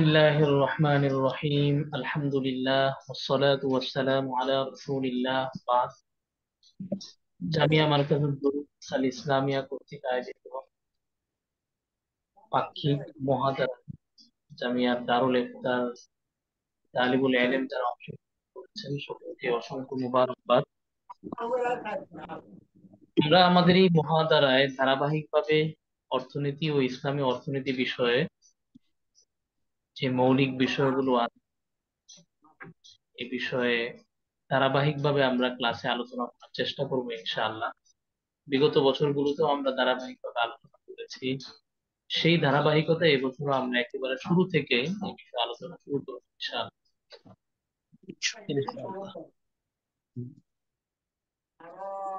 বিসমিল্লাহির রহমানির রহিম আলহামদুলিল্লাহ ওয়াসসালাতু ওয়াসসালামু আলা রাসূলিল্লাহ বাদ জামিয়া মারকাজুদ দুরুস আল ইসলামিয়া কর্তৃক আয়োজিত পাক্ষিক মহাদারা জামিয়া দারুল ইফতার তালিবুল ইলম যারা অংশগ্রহণ করেছেন সকলকে অসংখ্য মুবারকবাদ। আমরা আমাদের এই মহাদারায় ধারাবাহিকভাবে অর্থনীতি ও ইসলামী অর্থনীতি বিষয়ে যে মৌলিক বিষয়গুলো আছে এ বিষয়ে ধারাবাহিকভাবে আমরা ক্লাসে আলোচনা করার চেষ্টা করবো ইনশাআল্লাহ। বিগত বছরগুলোতেও আমরা ধারাবাহিকভাবে আলোচনা করেছি, সেই ধারাবাহিকতা এবছর আমরা একেবারে শুরু থেকে এই বিষয়ে আলোচনা শুরু করবো ইনশাআল্লাহ। ইনশাআল্লাহ।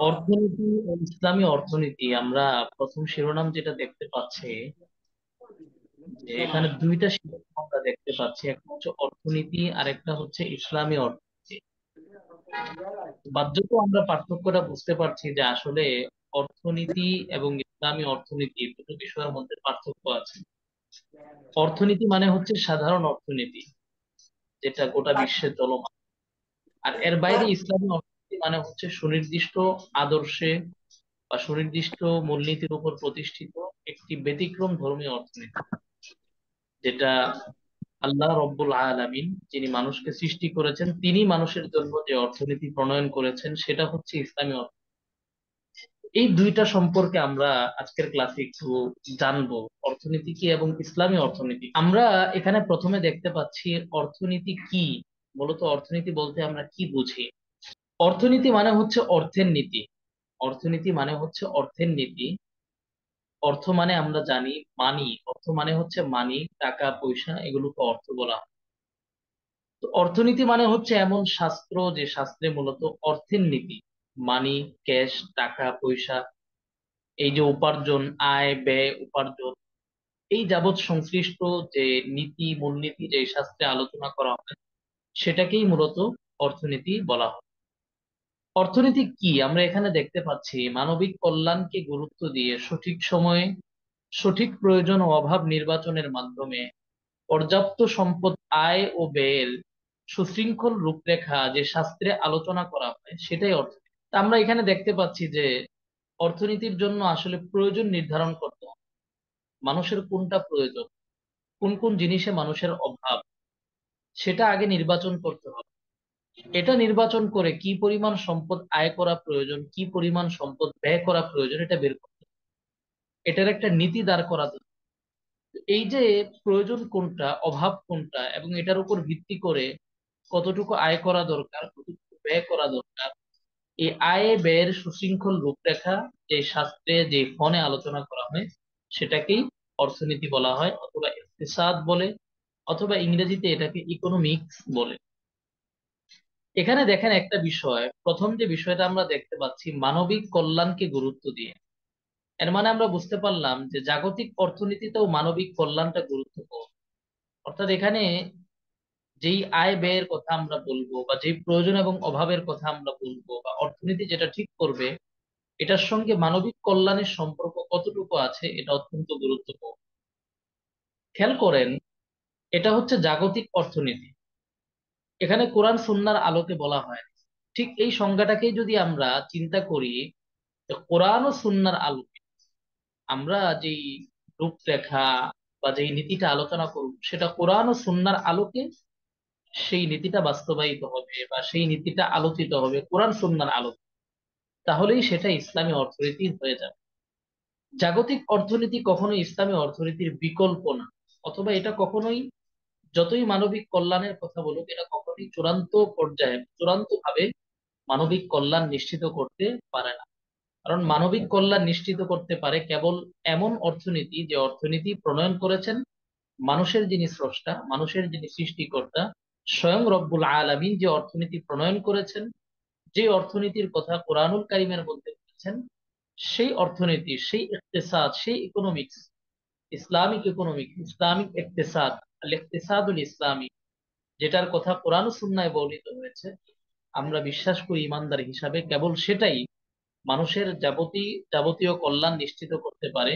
অর্থনীতি ও ইসলামী অর্থনীতি, আমরা প্রথম শিরোনাম যেটা দেখতে পাচ্ছি যে এখানে দুইটা শিরোনাম আমরা দেখতে পাচ্ছি, একটা হচ্ছে অর্থনীতি আর একটা হচ্ছে ইসলামী অর্থনীতি। বাহ্যত আমরা পার্থক্যটা বুঝতে পারছি যে আসলে অর্থনীতি এবং ইসলামী অর্থনীতি দুটো বিষয়ের মধ্যে পার্থক্য আছে। অর্থনীতি মানে হচ্ছে সাধারণ অর্থনীতি, যেটা গোটা বিশ্বে চলমান। আর এর বাইরে ইসলামী অর্থনীতি মানে হচ্ছে সুনির্দিষ্ট আদর্শে বা সুনির্দিষ্ট মূলনীতির উপর প্রতিষ্ঠিত একটি ব্যতিক্রম ধর্মীয় অর্থনীতি, যেটা আল্লাহ রব্বুল আলামিন যিনি মানুষকে সৃষ্টি করেছেন তিনি মানুষের জন্য যে অর্থনীতি প্রণয়ন করেছেন সেটা হচ্ছে ইসলামী অর্থনীতি। এই দুইটা সম্পর্কে আমরা আজকের ক্লাসে একটু জানবো, অর্থনীতি কি এবং ইসলামী অর্থনীতি। আমরা এখানে প্রথমে দেখতে পাচ্ছি অর্থনীতি কি। মূলত অর্থনীতি বলতে আমরা কি বুঝি? অর্থনীতি মানে হচ্ছে অর্থের নীতি। অর্থনীতি মানে হচ্ছে অর্থের নীতি। অর্থ মানে আমরা জানি মানি, অর্থ মানে হচ্ছে মানি, টাকা পয়সা, এগুলোকে অর্থ বলা হয়। তো অর্থনীতি মানে হচ্ছে এমন শাস্ত্র যে শাস্ত্রে মূলত অর্থের নীতি, মানি, ক্যাশ, টাকা পয়সা, এই যে উপার্জন, আয় ব্যয় উপার্জন, এই যাবৎ সংশ্লিষ্ট যে নীতি মূলনীতি যে শাস্ত্রে আলোচনা করা হয় সেটাকেই মূলত অর্থনীতি বলা হয়। অর্থনীতি কি আমরা এখানে দেখতে পাচ্ছি, মানবিক কল্যাণকে গুরুত্ব দিয়ে সঠিক সময়ে সঠিক প্রয়োজন ও অভাব নির্বাচনের মাধ্যমে পর্যাপ্ত সম্পদ আয় ও ব্যয়ের সুশৃঙ্খল রূপরেখা যে শাস্ত্রে আলোচনা করা হয় সেটাই অর্থনীতি। তা আমরা এখানে দেখতে পাচ্ছি যে অর্থনীতির জন্য আসলে প্রয়োজন নির্ধারণ করতে হবে। মানুষের কোনটা প্রয়োজন, কোন কোন জিনিসে মানুষের অভাব, সেটা আগে নির্বাচন করতে হবে। এটা নির্বাচন করে কি পরিমাণ সম্পদ আয় করা প্রয়োজন, কি পরিমাণ সম্পদ ব্যয় করা প্রয়োজন, এটা বের করতে হবে। এটার একটা নীতি দাঁড় করা দরকার। এই যে প্রয়োজন কোনটা, অভাব কোনটা, এবং এটার উপর ভিত্তি করে কতটুকু আয় করা দরকার, কতটুকু ব্যয় করা দরকার, এই আয় ব্যয়ের সুশৃঙ্খল রূপরেখা যে শাস্ত্রে যে ফনে আলোচনা করা হয় সেটাকেই অর্থনীতি বলা হয়, অথবা ইকতিসাদ বলে, অথবা ইংরেজিতে এটাকে ইকোনমিক্স বলে। এখানে দেখেন একটা বিষয়, প্রথম যে বিষয়টা আমরা দেখতে পাচ্ছি মানবিক কল্যাণকে গুরুত্ব দিয়ে, এর মানে আমরা বুঝতে পারলাম যে জাগতিক অর্থনীতিতেও মানবিক কল্যাণটা গুরুত্বপূর্ণ। অর্থাৎ এখানে যেই আয় ব্যয়ের কথা আমরা বলবো বা যেই প্রয়োজন এবং অভাবের কথা আমরা বলবো বা অর্থনীতি যেটা ঠিক করবে, এটার সঙ্গে মানবিক কল্যাণের সম্পর্ক কতটুকু আছে এটা অত্যন্ত গুরুত্বপূর্ণ। খেয়াল করেন, এটা হচ্ছে জাগতিক অর্থনীতি, এখানে কোরআন সুন্নাহর আলোকে বলা হয়। ঠিক এই সংজ্ঞাটাকেই যদি আমরা চিন্তা করি, তো কোরআন ও সুন্নাহর আলোকে আমরা যেই রূপরেখা বা যেই নীতিটা আলোচনা করব সেটা কোরআন ও সুন্নাহর আলোকে সেই নীতিটা বাস্তবায়িত হবে বা সেই নীতিটা আলোচিত হবে কোরআন সুন্নাহর আলোকে, তাহলেই সেটা ইসলামী অর্থনীতি হয়ে যাবে। জাগতিক অর্থনীতি কখনোই ইসলামী অর্থনীতির বিকল্প না, অথবা এটা কখনোই, যতই মানবিক কল্যাণের কথা বলুক, এটা কখনোই চূড়ান্ত পর্যায়ে চূড়ান্ত ভাবে মানবিক কল্যাণ নিশ্চিত করতে পারে না। কারণ মানবিক কল্যাণ নিশ্চিত করতে পারে কেবল এমন অর্থনীতি যে অর্থনীতি প্রণয়ন করেছেন মানুষের যিনি স্রষ্টা, মানুষের যিনি সৃষ্টিকর্তা, স্বয়ং রব্বুল আলামিন যে অর্থনীতি প্রণয়ন করেছেন, যে অর্থনীতির কথা কোরআনুল কারিমের মধ্যে বলেছেন, সেই অর্থনীতি, সেই ইকতিসাদ, সেই ইকোনমিক্স, ইসলামিক ইকোনমিক্স, ইসলামিক ইকতিসাদ, আল ইকতিসাদুল ইসলামী, যেটার কথা কোরআন ও সুন্নাহয় বর্ণিত হয়েছে, আমরা বিশ্বাস করি ইমানদার হিসাবে কেবল সেটাই মানুষের যাবতীয় যাবতীয় কল্যাণ নিশ্চিত করতে পারে,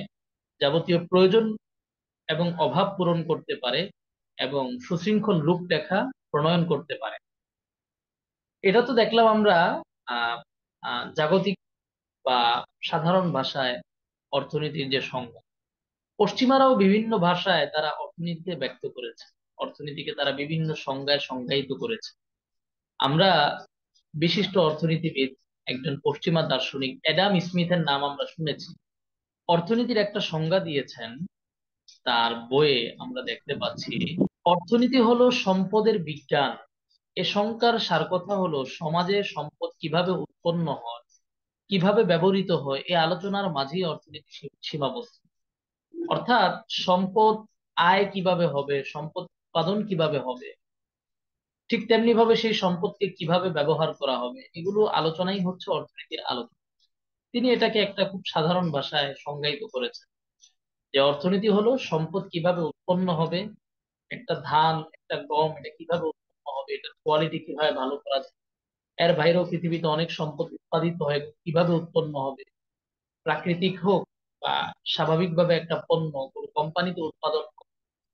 যাবতীয় প্রয়োজন এবং অভাব পূরণ করতে পারে, এবং সুশৃঙ্খল রূপরেখা প্রণয়ন করতে পারে। এটা তো দেখলাম আমরা আহ জাগতিক বা সাধারণ ভাষায় অর্থনীতির যে সংজ্ঞা। পশ্চিমারাও বিভিন্ন ভাষায় তারা অর্থনীতিকে ব্যক্ত করেছে, অর্থনীতিকে তারা বিভিন্ন সংজ্ঞায় সংজ্ঞায়িত করেছে। আমরা বিশিষ্ট অর্থনীতিবিদ একজন পশ্চিমা দার্শনিক অ্যাডাম স্মিথের নাম আমরা শুনেছি। অর্থনীতির একটা সংজ্ঞা দিয়েছেন তার বইয়ে, আমরা দেখতে পাচ্ছি, অর্থনীতি হলো সম্পদের বিজ্ঞান। এ সংজ্ঞার সার কথা হলো সমাজে সম্পদ কিভাবে উৎপন্ন হয়, কিভাবে ব্যবহৃত হয়, এই আলোচনার মাঝেই অর্থনীতি সীমাবদ্ধ। অর্থাৎ সম্পদ আয় কিভাবে হবে, সম্পদ উৎপাদন কিভাবে হবে, ঠিক তেমনি ভাবে সেই সম্পদকে কিভাবে ব্যবহার করা হবে, এগুলো আলোচনাই হচ্ছে অর্থনীতির আলোচনা। তিনি এটাকে একটা খুব সাধারণ ভাষায় সংজ্ঞায়িত করেছেন যে অর্থনীতি হলো সম্পদ কিভাবে উৎপন্ন হবে, একটা ধান একটা গম এটা কিভাবে উৎপন্ন হবে, এটার কোয়ালিটি কিভাবে ভালো করা যায়, এর বাইরেও পৃথিবীতে অনেক সম্পদ উৎপাদিত হয়, কিভাবে উৎপন্ন হবে, প্রাকৃতিক হোক বা স্বাভাবিকভাবে একটা পণ্য কোনো কোম্পানিতে উৎপাদন হোক,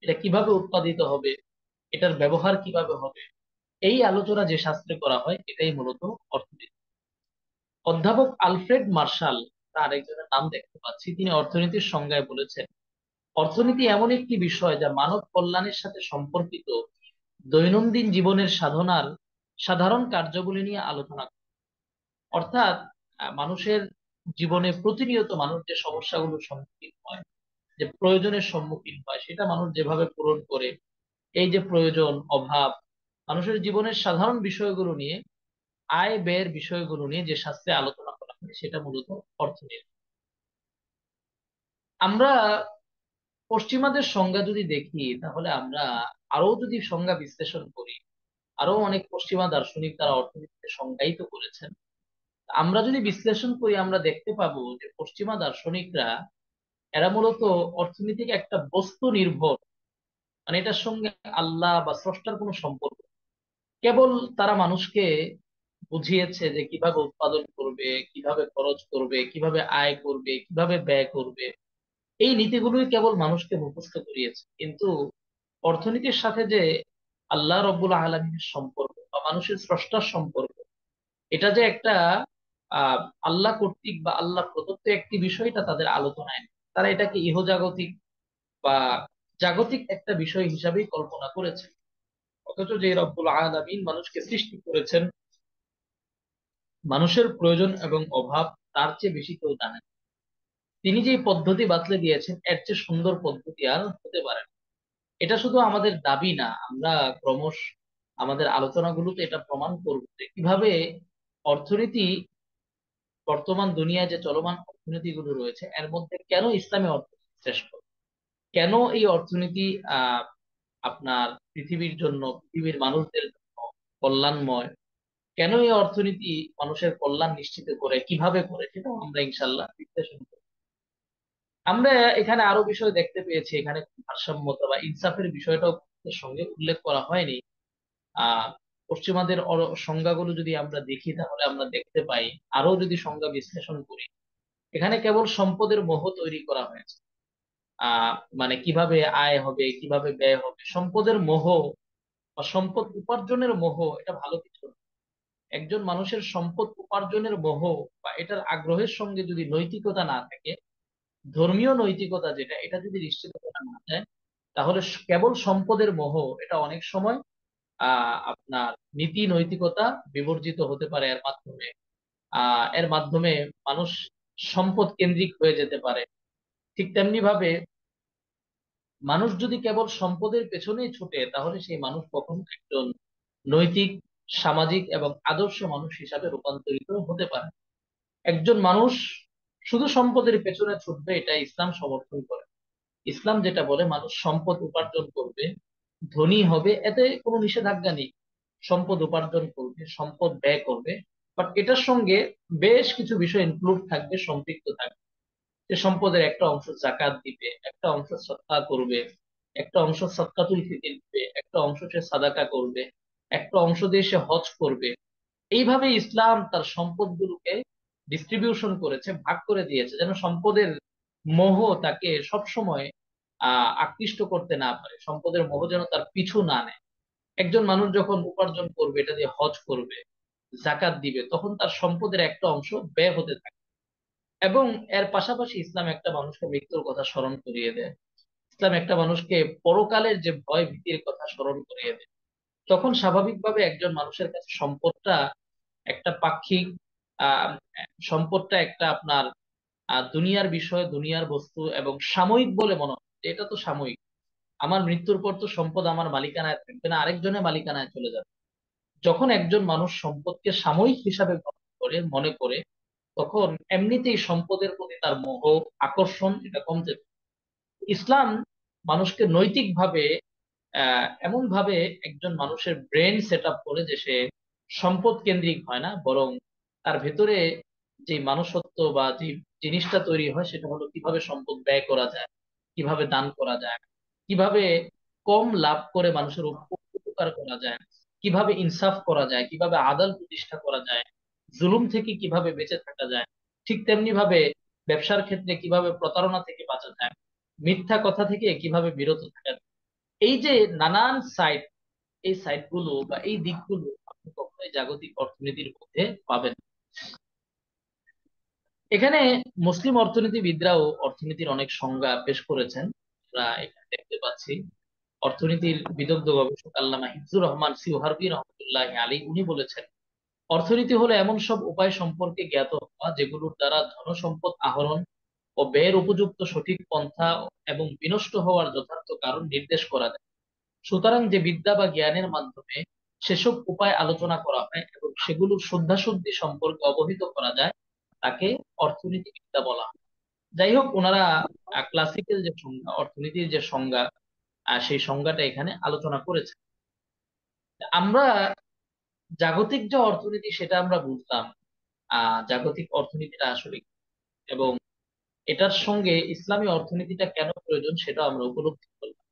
এটা কিভাবে উৎপাদিত হবে, এটার ব্যবহার কিভাবে হবে, এই আলোচনা যে শাস্ত্রে করা হয় এটাই মূলত অর্থনীতি। অধ্যাপক আলফ্রেড মার্শাল, তার একজনের নাম দেখতে পাচ্ছি, তিনি অর্থনীতির সংজ্ঞায় বলেছেন, অর্থনীতি এমন একটি বিষয় যা মানব কল্যাণের সাথে সম্পর্কিত দৈনন্দিন জীবনের সাধনার সাধারণ কার্যগুলি নিয়ে আলোচনা করে। অর্থাৎ মানুষের জীবনে প্রতিনিয়ত মানুষ যে সমস্যাগুলোর সম্মুখীন হয়, যে প্রয়োজনের সম্মুখীন হয়, সেটা মানুষ যেভাবে পূরণ করে, এই যে প্রয়োজন অভাব, মানুষের জীবনের সাধারণ বিষয়গুলো নিয়ে, আয় ব্যয়ের বিষয়গুলো নিয়ে যে শাস্ত্রে আলোচনা করা হয় সেটা মূলত অর্থনীতি। আমরা পশ্চিমাদের সংজ্ঞা যদি দেখি তাহলে আমরা আরো যদি সংজ্ঞা বিশ্লেষণ করি, আরো অনেক পশ্চিমা দার্শনিক তারা অর্থনীতিকে সংজ্ঞায়িত করেছেন। আমরা যদি বিশ্লেষণ করি আমরা দেখতে পাবো যে পশ্চিমা দার্শনিকরা এরা মূলত অর্থনীতিকে একটা বস্তু নির্ভর, মানে এটার সঙ্গে আল্লাহ বা স্রষ্টার কোনো সম্পর্ক নেই। কেবল তারা মানুষকে বুঝিয়েছে যে কিভাবে উৎপাদন করবে, কিভাবে খরচ করবে, কিভাবে আয় করবে, কিভাবে ব্যয় করবে, এই নীতিগুলোই কেবল মানুষকে মুখস্থ করিয়েছে। কিন্তু অর্থনীতির সাথে যে আল্লাহ রব্বুল আলমীর সম্পর্ক বা মানুষের স্রষ্টার সম্পর্ক, এটা যে একটা আহ আল্লাহ কর্তৃক বা আল্লাহ প্রদত্ত একটি বিষয়টা তাদের আলোচনায় নেই। তারা এটাকে ইহজাগতিক বা জাগতিক একটা বিষয় হিসাবেই কল্পনা করেছে। অথচ যে রব্বুল আলামিন মানুষকে সৃষ্টি করেছেন, মানুষের প্রয়োজন এবং অভাব তার চেয়ে বেশি কেউ জানেন। তিনি যে পদ্ধতি বাতলে দিয়েছেন এর চেয়ে সুন্দর পদ্ধতি আর হতে পারে না। এটা শুধু আমাদের দাবি না, আমরা ক্রমশ আমাদের আলোচনাগুলোতে এটা প্রমাণ করব যে কিভাবে অর্থনীতি, বর্তমান দুনিয়ায় যে চলমান অর্থনীতিগুলো রয়েছে এর মধ্যে কেন ইসলামী অর্থনীতি শ্রেষ্ঠ, কেন এই অর্থনীতি আহ আপনার পৃথিবীর জন্য, পৃথিবীর মানুষদের জন্য কল্যাণময়, কেন এই অর্থনীতি মানুষের কল্যাণ নিশ্চিত করে, কিভাবে করে, সেটাও আমরা ইনশাল্লাহ বিশ্লেষণ করব। আমরা এখানে আরো বিষয় দেখতে পেয়েছি, এখানে ভারসাম্যতা বা ইনসাফের বিষয়টাও এর সঙ্গে উল্লেখ করা হয়নি। আহ পশ্চিমাদের সংজ্ঞাগুলো যদি আমরা দেখি তাহলে আমরা দেখতে পাই, আরো যদি সংজ্ঞা বিশ্লেষণ করি, এখানে কেবল সম্পদের মোহ তৈরি করা হয়েছে। আহ মানে কিভাবে আয় হবে, কিভাবে ব্যয় হবে, সম্পদের মোহ বা সম্পদ উপার্জনের মোহ এটা ভালো কিছু না। একজন মানুষের সম্পদ উপার্জনের মোহ বা এটার আগ্রহের সঙ্গে যদি নৈতিকতা না থাকে, ধর্মীয় নৈতিকতা যেটা, এটা যদি নিশ্চিত করা না যায়, তাহলে কেবল সম্পদের মোহ এটা অনেক সময় আপনার নীতি নৈতিকতা বিবর্জিত হতে পারে। এর মাধ্যমে মানুষ সম্পদ কেন্দ্রিক হয়ে যেতে পারে। ঠিক তেমনি ভাবে মানুষ যদি কেবল সম্পদের পেছনেই ছুটে তাহলে সেই মানুষ কখনো একজন নৈতিক, সামাজিক এবং আদর্শ মানুষ হিসাবে রূপান্তরিত হতে পারে। একজন মানুষ শুধু সম্পদের পেছনে ছুটবে এটা ইসলাম সমর্থন করে। ইসলাম যেটা বলে মানুষ সম্পদ উপার্জন করবে, ধনী হবে, এতে কোনো নিষেধাজ্ঞা নেই। সম্পদ উপার্জন করবে, সম্পদ ব্যয় করবে, বাট এটার সঙ্গে বেশ কিছু বিষয় ইনক্লুড থাকবে, সম্পৃক্ত থাকবে। যে সম্পদের একটা অংশ জাকাত দিবে, একটা অংশ সদকা করবে, একটা অংশ সদকাতুল ফিতর দিবে, একটা অংশ সে সাদাকা করবে, একটা অংশ দিয়ে সে হজ করবে। এইভাবে ইসলাম তার সম্পদগুলোকে ডিস্ট্রিবিউশন করেছে, ভাগ করে দিয়েছে, যেন সম্পদের মোহ তাকে সবসময় আকৃষ্ট করতে না পারে, সম্পদের মোহ যেন তার পিছু না নেয়। একজন মানুষ যখন উপার্জন করবে, এটা দিয়ে হজ করবে, জাকাত দিবে, তখন তার সম্পদের একটা অংশ ব্যয় হতে থাকে। এবং এর পাশাপাশি ইসলাম একটা মানুষকে মৃত্যুর কথা স্মরণ করিয়ে দেয়। ইসলাম একটা মানুষকে পরকালের যে ভয় ভীতির কথা স্মরণ করিয়ে দেয়। তখন স্বাভাবিকভাবে একজন মানুষের কাছে সম্পদটা একটা পাক্ষিক আহ সম্পদটা একটা আপনার দুনিয়ার বিষয়, দুনিয়ার বস্তু এবং সাময়িক বলে মনে হয় যে এটা তো সাময়িক। আমার মৃত্যুর পর তো সম্পদ আমার মালিকানায় থাকবে না, আরেকজনের মালিকানায় চলে যাবে। যখন একজন মানুষ সম্পদকে সাময়িক হিসাবে গ্রহণ করে মনে করে, তখন এমনিতেই সম্পদের প্রতি তার মোহ, আকর্ষণ এটা কমতে থাকে। ইসলাম মানুষকে নৈতিকভাবে এমন ভাবে একজন মানুষের ব্রেন সেট আপ করে যে সে সম্পদ কেন্দ্রিক হয় না, বরং তার ভেতরে যে মানুষত্ব বা যে জিনিসটা তৈরি হয় সেটা হলো কিভাবে সম্পদ ব্যয় করা যায়, কিভাবে দান করা যায়, কিভাবে কম লাভ করে মানুষের উপকার করা যায়, কিভাবে ইনসাফ করা যায়, কিভাবে আদাল প্রতিষ্ঠা করা যায়, জুলুম থেকে কিভাবে বেঁচে থাকা যায়। ঠিক তেমনি ভাবে ব্যবসার ক্ষেত্রে কিভাবে প্রতারণা থেকে বাঁচা যায়, মিথ্যা কথা থেকে কিভাবে বিরত থাকা যায়। এই যে নানান সাইট, এই সাইট গুলো বা এই দিকগুলো আপনি কখনোই জাগতিক অর্থনীতির মধ্যে পাবেন না। এখানে মুসলিম অর্থনীতিবিদরাও অর্থনীতির অনেক সংজ্ঞা পেশ করেছেন। আমরা এখানে দেখতে পাচ্ছি অর্থনীতির বিদগ্ধ গবেষক আল্লামা হিফজুর রহমান সিওহারবি রহমতুল্লাহ আলী, উনি বলেছেন অর্থনীতি হলো এমন সব উপায় সম্পর্কে জ্ঞাত হওয়া যেগুলোর দ্বারা ধন সম্পদ আহরণ ও ব্যয়ের উপযুক্ত সঠিক পন্থা এবং বিনষ্ট হওয়ার যথার্থ কারণ নির্দেশ করা যায়। সুতরাং যে বিদ্যা বা জ্ঞানের মাধ্যমে সেসব উপায় আলোচনা করা হয় এবং সেগুলোর শুদ্ধাশুদ্ধি সম্পর্কে অবহিত করা যায়, তাকে অর্থনীতিবিদ্যা বলা হয়। যাই হোক, ওনারা ক্লাসিক্যাল যে সংজ্ঞা, অর্থনীতির যে সংজ্ঞা, সেই সংজ্ঞাটা এখানে আলোচনা করেছে। আমরা জাগতিক যে অর্থনীতি সেটা আমরা বুঝলাম, জাগতিক অর্থনীতিটা আসলে কি, এবং এটার সঙ্গে ইসলামী অর্থনীতিটা কেন প্রয়োজন সেটা আমরা উপলব্ধি করলাম।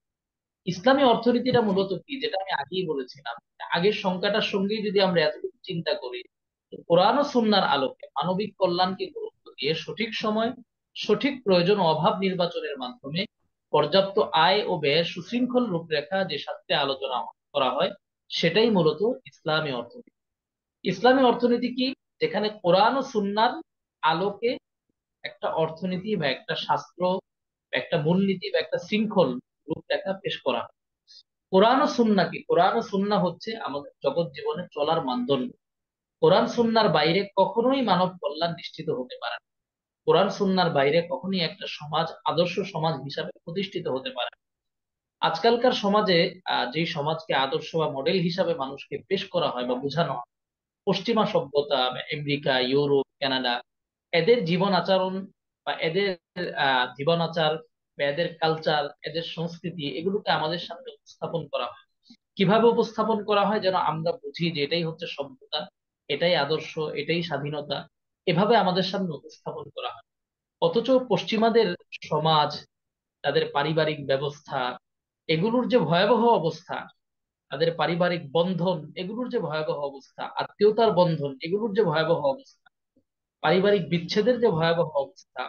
ইসলামী অর্থনীতিটা মূলত কি, যেটা আমি আগেই বলেছিলাম, আগের সংখ্যাটার সঙ্গেই যদি আমরা এতটুকু চিন্তা করি, তো কোরআন ও সুন্নাহর আলোকে মানবিক কল্যাণকে গুরুত্ব দিয়ে সঠিক সময়, সঠিক প্রয়োজন ও অভাব নির্বাচনের মাধ্যমে পর্যাপ্ত আয় ও ব্যয়ের সুশৃঙ্খল রূপরেখা যে শাস্ত্রে আলোচনা করা হয়, সেটাই মূলত ইসলামী অর্থনীতি। ইসলামী অর্থনীতি কি, যেখানে কোরআন ও সুন্নাহর আলোকে একটা অর্থনীতি বা একটা শাস্ত্র, বা একটা মূলনীতি বা একটা শৃঙ্খল রূপরেখা পেশ করা হয়। কোরআন ও সুন্নাহ কি, কোরআন ও সুন্নাহ হচ্ছে আমাদের জগৎ জীবনে চলার মানদণ্ড। কোরআন সুন্নাহর বাইরে কখনোই মানব কল্যাণ নিশ্চিত হতে পারে না। কোরআন সুন্নাহর বাইরে কখনোই একটা সমাজ আদর্শ সমাজ হিসাবে প্রতিষ্ঠিত হতে পারে না। আজকালকার সমাজে যে সমাজকে আদর্শ বা মডেল হিসাবে মানুষকে পেশ করা হয় বা বোঝানো হয়, পশ্চিমা সভ্যতা বা আমেরিকা, ইউরোপ, কানাডা, এদের জীবন আচরণ বা এদের জীবন আচার বা এদের কালচার, এদের সংস্কৃতি, এগুলোকে আমাদের সামনে উপস্থাপন করা হয়। কিভাবে উপস্থাপন করা হয় যেন আমরা বুঝি যে এটাই হচ্ছে সভ্যতা, এটাই আদর্শ, এটাই স্বাধীনতা, এভাবে আমাদের সামনে উপস্থাপন করা হয়। অথচ পশ্চিমাদের সমাজ, তাদের পারিবারিক ব্যবস্থা, এগুলোর যে ভয়াবহ অবস্থা, তাদের পারিবারিক বন্ধন এগুলোর যে ভয়াবহ অবস্থা, আত্মীয়তার বন্ধন এগুলোর যে ভয়াবহ অবস্থা, পারিবারিক বিচ্ছেদের যে ভয়াবহ অবস্থা,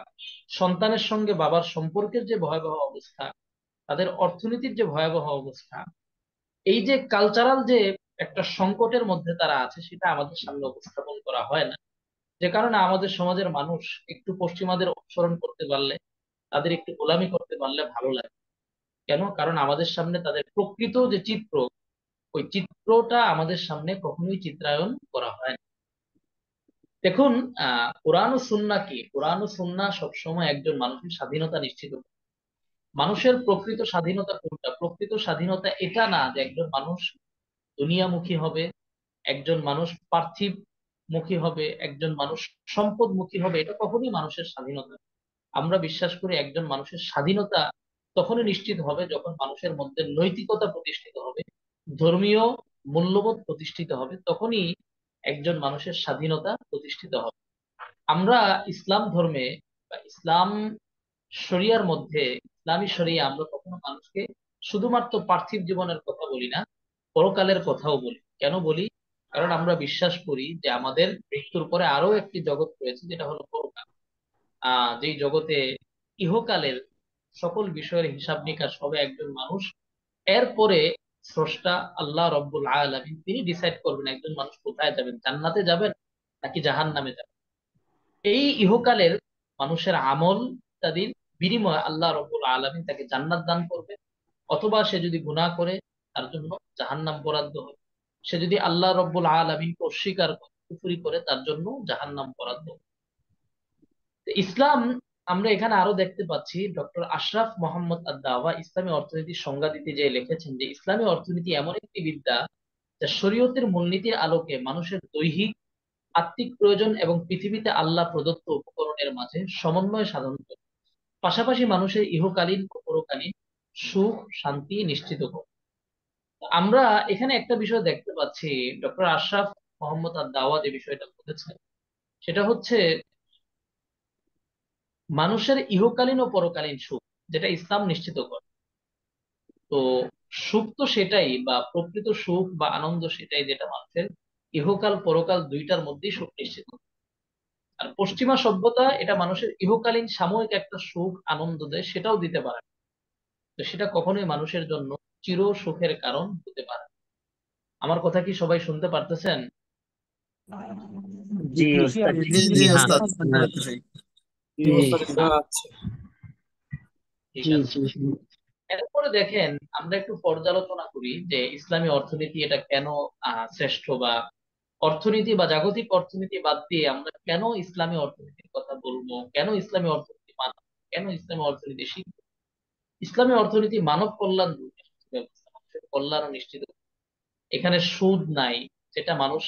সন্তানের সঙ্গে বাবার সম্পর্কের যে ভয়াবহ অবস্থা, তাদের অর্থনীতির যে ভয়াবহ অবস্থা, এই যে কালচারাল যে একটা সংকটের মধ্যে তারা আছে, সেটা আমাদের সামনে উপস্থাপন করা হয় না। যে কারণে আমাদের সমাজের মানুষ একটু পশ্চিমাদের অনুসরণ করতে পারলে, তাদের একটু গোলামি করতে পারলে ভালো লাগে। কেন? কারণ আমাদের সামনে তাদের প্রকৃত যে চিত্র, ওই চিত্রটা আমাদের সামনে কখনোই চিত্রায়ন করা হয় না। দেখুন, কোরআন ও সুন্নাহ কি, কোরআন ও সুন্নাহ সবসময় একজন মানুষের স্বাধীনতা নিশ্চিত করে। মানুষের প্রকৃত স্বাধীনতা কোনটা? প্রকৃত স্বাধীনতা এটা না যে একজন মানুষ দুনিয়ামুখী হবে, একজন মানুষ পার্থিব মুখী হবে, একজন মানুষ সম্পদমুখী হবে, এটা কখনোই মানুষের স্বাধীনতা না। আমরা বিশ্বাস করি একজন মানুষের স্বাধীনতা তখনই নিশ্চিত হবে যখন মানুষের মধ্যে নৈতিকতা প্রতিষ্ঠিত হবে, ধর্মীয় মূল্যবোধ প্রতিষ্ঠিত হবে, তখনই একজন মানুষের স্বাধীনতা প্রতিষ্ঠিত হবে। আমরা ইসলাম ধর্মে বা ইসলাম শরিয়ার মধ্যে, ইসলামী শরিয়া, আমরা কখনো মানুষকে শুধুমাত্র পার্থিব জীবনের কথা বলি না, পরকালের কথাও বলি। কেন বলি? কারণ আমরা বিশ্বাস করি যে আমাদের মৃত্যুর পরে আরো একটি জগৎ রয়েছে, যেটা হলো পরকাল। যেই জগতে ইহকালের সকল বিষয়ের হিসাব নিকাশ হবে একজন মানুষ। এরপরে স্রষ্টা আল্লাহ রব্বুল আলামিন তিনি ডিসাইড করবেন একজন মানুষ কোথায় যাবেন, জান্নাতে যাবেন নাকি জাহান্নামে যাবেন। এই ইহকালের মানুষের আমল তাদের বিনিময়ে আল্লাহ রব্বুল আলামিন তাকে জান্নাত দান করবে, অথবা সে যদি গুনাহ করে তার জন্য জাহান্নাম বরাদ্দ হবে। সে যদি আল্লাহ রব্বুল আলামিনকে অস্বীকার করে কুফরি করে তার জন্য জাহান্নাম বরাদ্দ হবে। তো ইসলাম, আমরা এখানে আরো দেখতে পাচ্ছি ডক্টর আশরাফ মোহাম্মদ আদ-দাওয়া ইসলামী অর্থনীতির সংজ্ঞা দিতে যে লিখেছেন যে ইসলামী অর্থনীতি এমন একটি বিদ্যা যা শরীয়তের মূলনীতির আলোকে মানুষের দৈহিক আত্মিক প্রয়োজন এবং পৃথিবীতে আল্লাহ প্রদত্ত উপকরণের মাঝে সমন্বয় সাধন করে, পাশাপাশি মানুষের ইহকালীন ও পরকালীন সুখ শান্তি নিশ্চিত করে। আমরা এখানে একটা বিষয় দেখতে পাচ্ছি, ডক্টর আশরাফ মোহাম্মদ আদ-দাওয়া যে বিষয়টা বলেছেন সেটা হচ্ছে মানুষের ইহকালীন ও পরকালীন সুখ, যেটা ইসলাম নিশ্চিত করে। তো সুখ তো সেটাই, বা প্রকৃত সুখ বা আনন্দ সেটাই যেটা মানুষের ইহকাল পরকাল দুইটার মধ্যেই সুখ নিশ্চিত করে। আর পশ্চিমা সভ্যতা এটা মানুষের ইহকালীন সাময়িক একটা সুখ আনন্দ দেয়, সেটাও দিতে পারে না। তো সেটা কখনোই মানুষের জন্য চির সুখের কারণ হতে পারে না। আমার কথা কি সবাই শুনতে পারতেছেন? জি ওস্তাদ, জি জি জি হ্যাঁ, ওস্তাদ, শুনতে পাচ্ছি। জি জি ওস্তাদ, শোনা যাচ্ছে। ঠিক জি আছে। জি এরপরে দেখেন, আমরা একটু পর্যালোচনা করি যে ইসলামী অর্থনীতি এটা কেন শ্রেষ্ঠ, বা অর্থনীতি বা জাগতিক অর্থনীতি বাদ দিয়ে আমরা কেন ইসলামী অর্থনীতির কথা বলবো, কেন ইসলামী অর্থনীতি মানব, কেন ইসলামী অর্থনীতি শিখবো। ইসলামী অর্থনীতি মানব কল্যাণ ব্যবস্থা, মানুষের কল্যাণ নিশ্চিত করে। এখানে সুদ নাই, যেটা মানুষ,